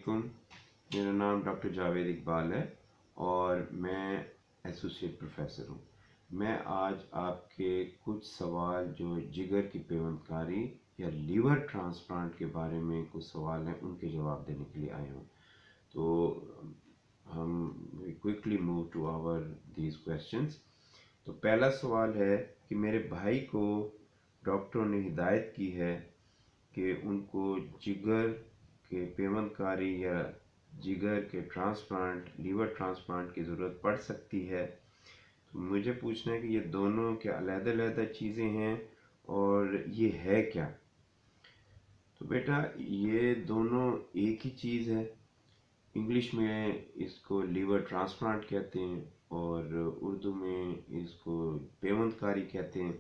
वालेकुम। मेरा नाम डॉक्टर जावेद इकबाल है और मैं एसोसिएट प्रोफेसर हूँ। मैं आज आपके कुछ सवाल जो जिगर की पेवंदकारी या लीवर ट्रांसप्लांट के बारे में कुछ सवाल हैं उनके जवाब देने के लिए आया हूँ। तो हम quickly move to our these questions. तो पहला सवाल है कि मेरे भाई को डॉक्टरों ने हिदायत की है कि उनको जिगर के पेवंदकारी या जिगर के ट्रांसप्लांट लीवर ट्रांसप्लांट की ज़रूरत पड़ सकती है। तो मुझे पूछना है कि ये दोनों क्या अलग-अलग चीज़ें हैं और ये है क्या। तो बेटा ये दोनों एक ही चीज़ है। इंग्लिश में इसको लीवर ट्रांसप्लांट कहते हैं और उर्दू में इसको पेवंदकारी कहते हैं।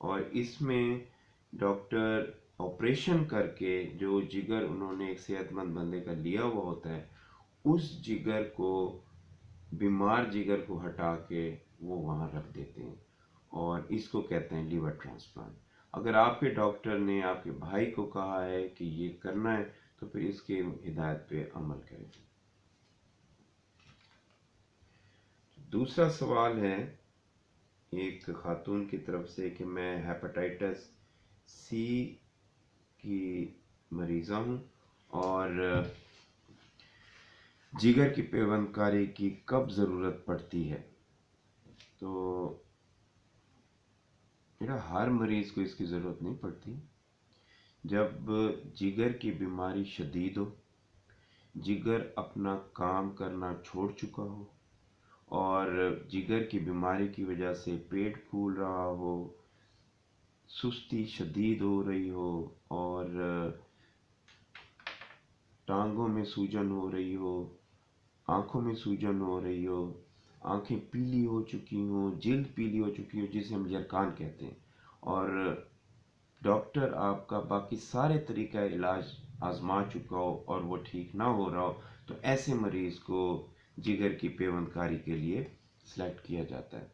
और इसमें डॉक्टर ऑपरेशन करके जो जिगर उन्होंने एक सेहतमंद बंदे का लिया हुआ होता है उस जिगर को, बीमार जिगर को हटा के वो वहाँ रख देते हैं और इसको कहते हैं लीवर ट्रांसप्लांट। अगर आपके डॉक्टर ने आपके भाई को कहा है कि ये करना है तो फिर इसके हिदायत पे अमल करें। दूसरा सवाल है एक खातून की तरफ से कि मैं हेपेटाइटिस सी की मरीज़ा हूँ और जिगर की पेवंदकारी की कब ज़रूरत पड़ती है। तो मेरा हर मरीज़ को इसकी ज़रूरत नहीं पड़ती। जब जिगर की बीमारी शदीद हो, जिगर अपना काम करना छोड़ चुका हो और जिगर की बीमारी की वजह से पेट फूल रहा हो, सुस्ती शदीद हो रही हो और टांगों में सूजन हो रही हो, आँखों में सूजन हो रही हो, आँखें पीली हो चुकी हों, जिल्द पीली हो चुकी हो जिसे हम यरकान कहते हैं, और डॉक्टर आपका बाकी सारे तरीका इलाज आजमा चुका हो और वो ठीक ना हो रहा हो, तो ऐसे मरीज़ को जिगर की पेवंदकारी के लिए सेलेक्ट किया जाता है।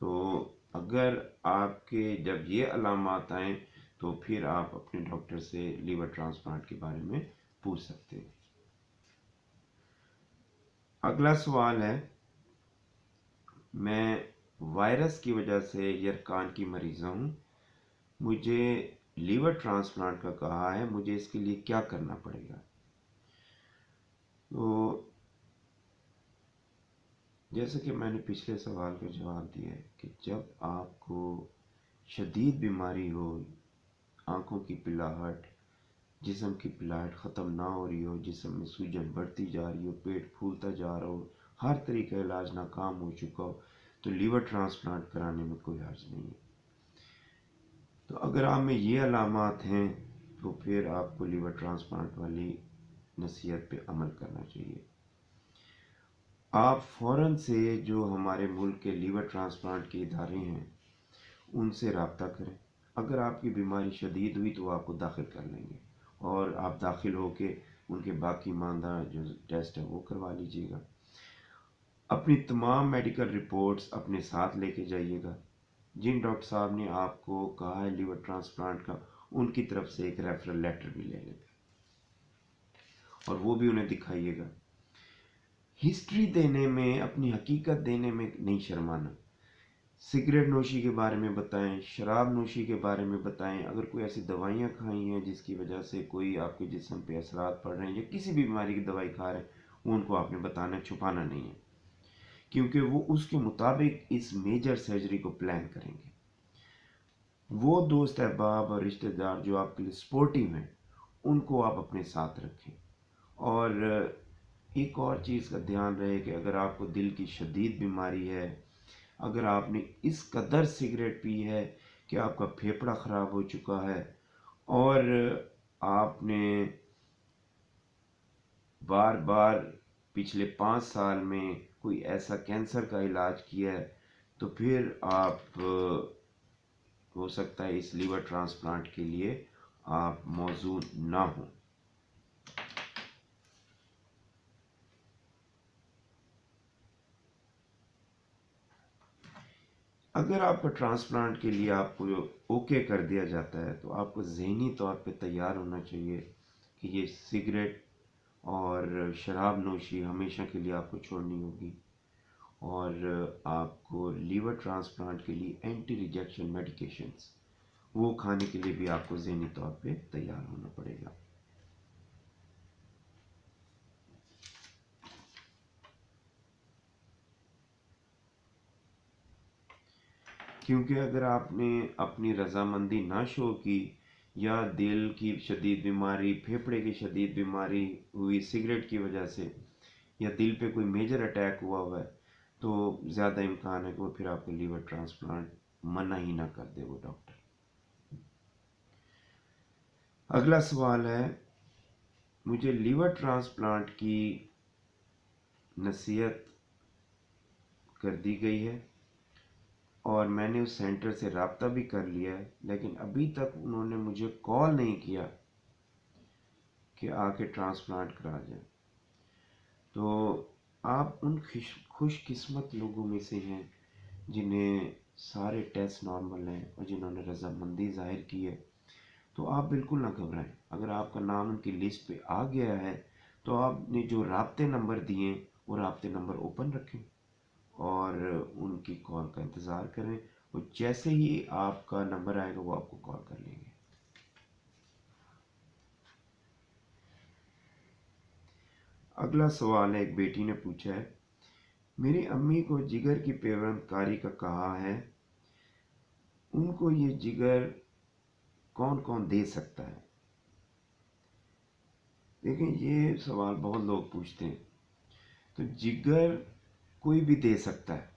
तो अगर आपके जब ये अलामात आएँ तो फिर आप अपने डॉक्टर से लीवर ट्रांसप्लांट के बारे में पूछ सकते हैं। अगला सवाल है, मैं वायरस की वजह से यरकान की मरीज़ा हूँ, मुझे लीवर ट्रांसप्लांट का कहा है, मुझे इसके लिए क्या करना पड़ेगा। तो जैसे कि मैंने पिछले सवाल का जवाब दिया है कि जब आपको शदीद बीमारी हो, आँखों की पिलाहट, जिस्म की पिलाहट ख़त्म ना हो रही हो, जिस्म में सूजन बढ़ती जा रही हो, पेट फूलता जा रहा हो, हर तरीका इलाज नाकाम हो चुका हो, तो लीवर ट्रांसप्लांट कराने में कोई हर्ज नहीं है। तो अगर आप में ये अलामात हैं तो फिर आपको लीवर ट्रांसप्लांट वाली नसीहत पे अमल करना चाहिए। आप फ़ौरन से जो हमारे मुल्क के लीवर ट्रांसप्लांट के इदारे हैं उनसे रब्ता करें। अगर आपकी बीमारी शदीद हुई तो आपको दाखिल कर लेंगे और आप दाखिल होके उनके बाकी मानदा जो टेस्ट है वो करवा लीजिएगा। अपनी तमाम मेडिकल रिपोर्ट्स अपने साथ लेके जाइएगा। जिन डॉक्टर साहब ने आपको कहा है लीवर ट्रांसप्लांट का, उनकी तरफ से एक रेफरल लेटर भी ले लें और वो भी उन्हें दिखाइएगा। हिस्ट्री देने में, अपनी हकीकत देने में नहीं शर्माना। सिगरेट नोशी के बारे में बताएं, शराब नोशी के बारे में बताएं। अगर कोई ऐसी दवाइयाँ खाई हैं जिसकी वजह से कोई आपके जिस्म पे असरात पड़ रहे हैं या किसी भी बीमारी की दवाई खा रहे हैं, वो उनको आपने बताना, छुपाना नहीं है, क्योंकि वो उसके मुताबिक इस मेजर सर्जरी को प्लान करेंगे। वो दोस्त अहबाब और रिश्तेदार जो आपके लिए सपोर्टिव हैं उनको आप अपने साथ रखें। और एक और चीज़ का ध्यान रहे कि अगर आपको दिल की शदीद बीमारी है, अगर आपने इस कदर सिगरेट पी है कि आपका फेफड़ा ख़राब हो चुका है और आपने बार बार पिछले 5 साल में कोई ऐसा कैंसर का इलाज किया है, तो फिर आप हो सकता है इस लीवर ट्रांसप्लांट के लिए आप मौजू ना हो। अगर आपका ट्रांसप्लांट के लिए आपको ओके कर दिया जाता है तो आपको ज़हनी तौर पे तैयार होना चाहिए कि ये सिगरेट और और शराब नोशी हमेशा के लिए आपको छोड़नी होगी, और आपको लीवर ट्रांसप्लांट के लिए एंटी रिजेक्शन मेडिकेशंस वो खाने के लिए भी आपको ज़हनी तौर पे तैयार होना पड़ेगा। क्योंकि अगर आपने अपनी रजामंदी ना शो की, या दिल की शदीद बीमारी, फेफड़े की शदीद बीमारी हुई सिगरेट की वजह से, या दिल पे कोई मेजर अटैक हुआ है, तो ज़्यादा इम्कान है कि वो फिर आपको लीवर ट्रांसप्लांट मना ही ना कर दे वो डॉक्टर। अगला सवाल है, मुझे लीवर ट्रांसप्लांट की नसीहत कर दी गई है और मैंने उस सेंटर से रब्ता भी कर लिया है, लेकिन अभी तक उन्होंने मुझे कॉल नहीं किया कि आके ट्रांसप्लांट करा जाए। तो आप उन खुशकिस्मत लोगों में से हैं जिन्हें सारे टेस्ट नॉर्मल हैं और जिन्होंने रजामंदी जाहिर की है। तो आप बिल्कुल ना घबराएं। अगर आपका नाम उनकी लिस्ट पे आ गया है तो आपने जो राब्ते नंबर दिए वो राब्ते नंबर ओपन रखें और उनकी कॉल का इंतज़ार करें, और जैसे ही आपका नंबर आएगा वो आपको कॉल कर लेंगे। अगला सवाल है, एक बेटी ने पूछा है, मेरी अम्मी को जिगर की पेवंदकारी का कहा है, उनको ये जिगर कौन कौन दे सकता है? देखिए, ये सवाल बहुत लोग पूछते हैं। तो जिगर कोई भी दे सकता है,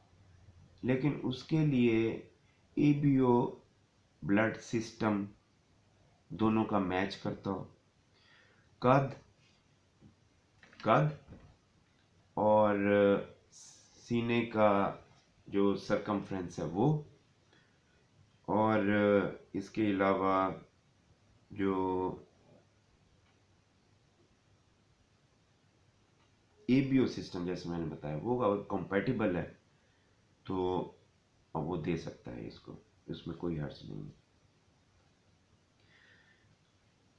लेकिन उसके लिए एबीओ ब्लड सिस्टम दोनों का मैच करता हो, कद कद और सीने का जो सरकमफ्रेंस है वो, और इसके अलावा जो एबीओ सिस्टम जैसे मैंने बताया वो अगर कंपैटिबल है तो वो दे सकता है इसको, इसमें कोई हर्ज नहीं है।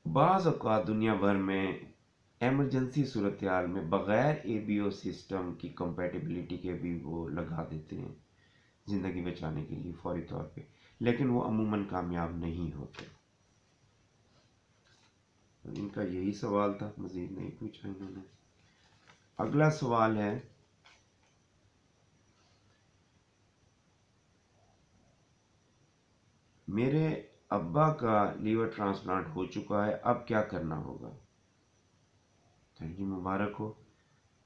बाज़ औक़ात दुनिया भर में एमरजेंसी सूरत हाल में बग़ैर एबीओ सिस्टम की कंपैटिबिलिटी के भी वो लगा देते हैं ज़िंदगी बचाने के लिए फौरी तौर पे, लेकिन वो अमूमन कामयाब नहीं होते। तो इनका यही सवाल था, मज़ीद नहीं पूछा इन्होंने। अगला सवाल है, मेरे अब्बा का लीवर ट्रांसप्लांट हो चुका है, अब क्या करना होगा? थैंक यू, मुबारक हो।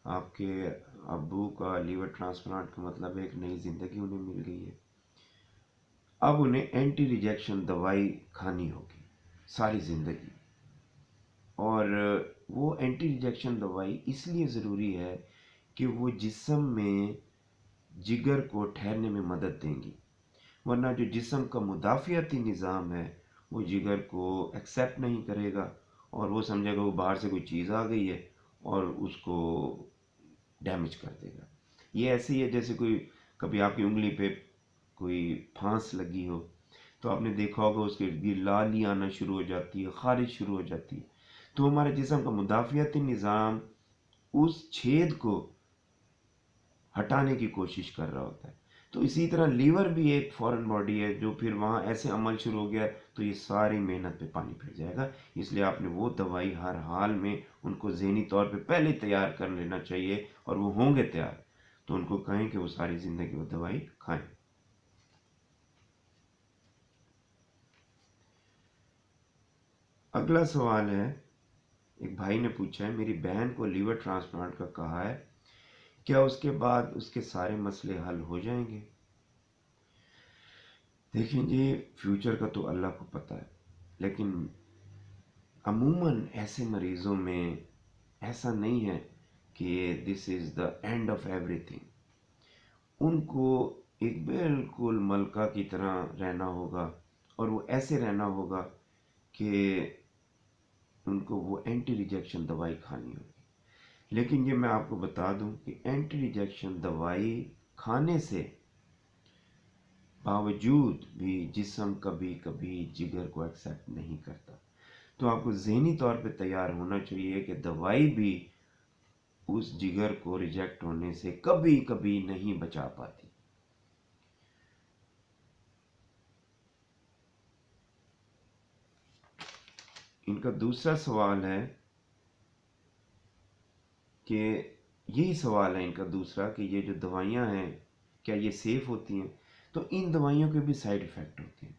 आपके अब्बू का लीवर ट्रांसप्लांट का मतलब एक नई ज़िंदगी उन्हें मिल गई है। अब उन्हें एंटी रिजेक्शन दवाई खानी होगी सारी ज़िंदगी, और वो एंटी रिजेक्शन दवाई इसलिए ज़रूरी है कि वो जिस्म में जिगर को ठहरने में मदद देंगी, वरना जो जिस्म का मुदाफ़ियाती निज़ाम है वो जिगर को एक्सेप्ट नहीं करेगा और वो समझेगा वो बाहर से कोई चीज़ आ गई है और उसको डैमेज कर देगा। ये ऐसे ही है जैसे कोई कभी आपकी उंगली पे कोई फांस लगी हो तो आपने देखा होगा उसके भी लाली आना शुरू हो जाती है, खारिश शुरू हो जाती है। तो हमारे जिस्म का मुदाफ़ियाती निज़ाम उस छेद को हटाने की कोशिश कर रहा होता है। तो इसी तरह लीवर भी एक फॉरेन बॉडी है, जो फिर वहाँ ऐसे अमल शुरू हो गया तो ये सारी मेहनत पे पानी फिर जाएगा। इसलिए आपने वो दवाई हर हाल में उनको ज़हनी तौर पे पहले तैयार कर लेना चाहिए, और वो होंगे तैयार तो उनको कहें कि वो सारी ज़िंदगी वो दवाई खाएं। अगला सवाल है, एक भाई ने पूछा है, मेरी बहन को लीवर ट्रांसप्लांट का कहा है, क्या उसके बाद उसके सारे मसले हल हो जाएंगे? देखिए जी, फ्यूचर का तो अल्लाह को पता है, लेकिन अमूमन ऐसे मरीज़ों में ऐसा नहीं है कि this is the end of everything. उनको एक बिल्कुल मलका की तरह रहना होगा, और वो ऐसे रहना होगा कि उनको वो एंटी रिजेक्शन दवाई खानी होगी। लेकिन ये मैं आपको बता दूं कि एंटी रिजेक्शन दवाई खाने से बावजूद भी जिस्म कभी कभी जिगर को एक्सेप्ट नहीं करता। तो आपको ज़हनी तौर पे तैयार होना चाहिए कि दवाई भी उस जिगर को रिजेक्ट होने से कभी कभी नहीं बचा पाती। इनका दूसरा सवाल है कि यही सवाल है इनका दूसरा कि ये जो दवाइयाँ हैं क्या ये सेफ होती हैं। तो इन दवाइयों के भी साइड इफ़ेक्ट होते हैं,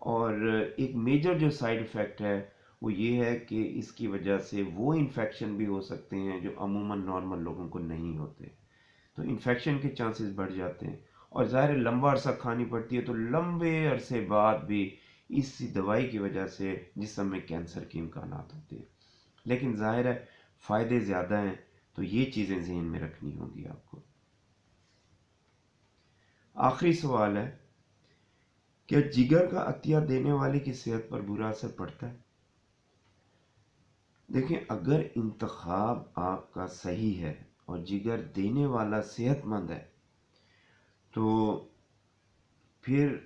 और एक मेजर जो साइड इफ़ेक्ट है वो ये है कि इसकी वजह से वो इन्फेक्शन भी हो सकते हैं जो अमूमन नॉर्मल लोगों को नहीं होते। तो इन्फेक्शन के चांसेस बढ़ जाते हैं, और ज़ाहिर है लंबा अरसा खानी पड़ती है, तो लंबे अरसे बाद भी इस दवाई की वजह से जिस्म में कैंसर के इम्कानात होते हैं। लेकिन ज़ाहिर है फ़ायदे ज़्यादा हैं, तो ये चीज़ें जहन में रखनी होगी आपको। आखिरी सवाल है, क्या जिगर का अतिया देने वाले की सेहत पर बुरा असर पड़ता है? देखिए, अगर इंतखाब आपका सही है और जिगर देने वाला सेहतमंद है, तो फिर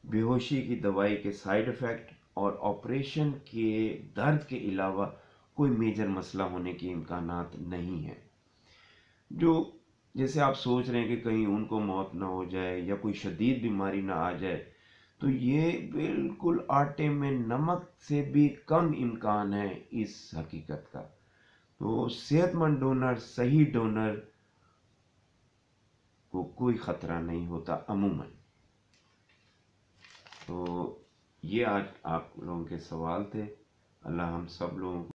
बेहोशी की दवाई के साइड इफ़ेक्ट और ऑपरेशन के दर्द के अलावा कोई मेजर मसला होने के इम्कानात नहीं है। जो जैसे आप सोच रहे हैं कि कहीं उनको मौत ना हो जाए या कोई शदीद बीमारी ना आ जाए, तो ये बिल्कुल आटे में नमक से भी कम इम्कान है इस हकीकत का। तो सेहतमंद डोनर, सही डोनर को कोई ख़तरा नहीं होता अमूमन। तो ये आज आप लोगों के सवाल थे। अल्लाह हम सब लोगों को